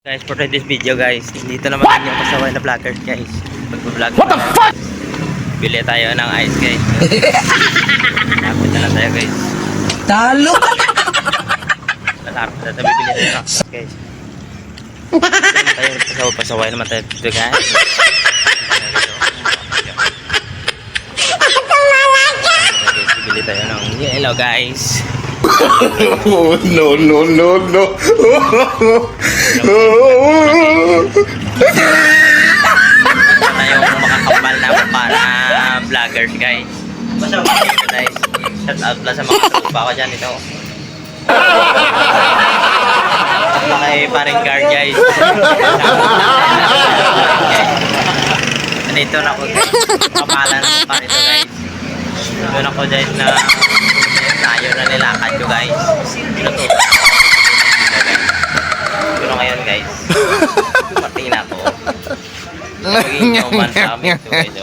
Guys, for this video guys, dito naman yung pasaway na vloggers guys. Mag-vlog. What the fuck? Bili tayo ng ice guys. Napunta na tayo guys. Talo! Lasarap na tayo, bibili tayo ng ice guys. Pasaway naman tayo dito guys. Bibili tayo ng yellow guys. Oh, no. Tayong makakapal na para vloggers guys. Guys, shout out lang sa mga tropa ko dyan ito. At lang kay paring guard guys. Nandito na ako guys. Kapalan ako pa rito guys. Doon ako guys na tayo na nilakad ko guys. Pinututan ako. Pero ngayon guys, pati na ako. Maging human sa amin ito guys.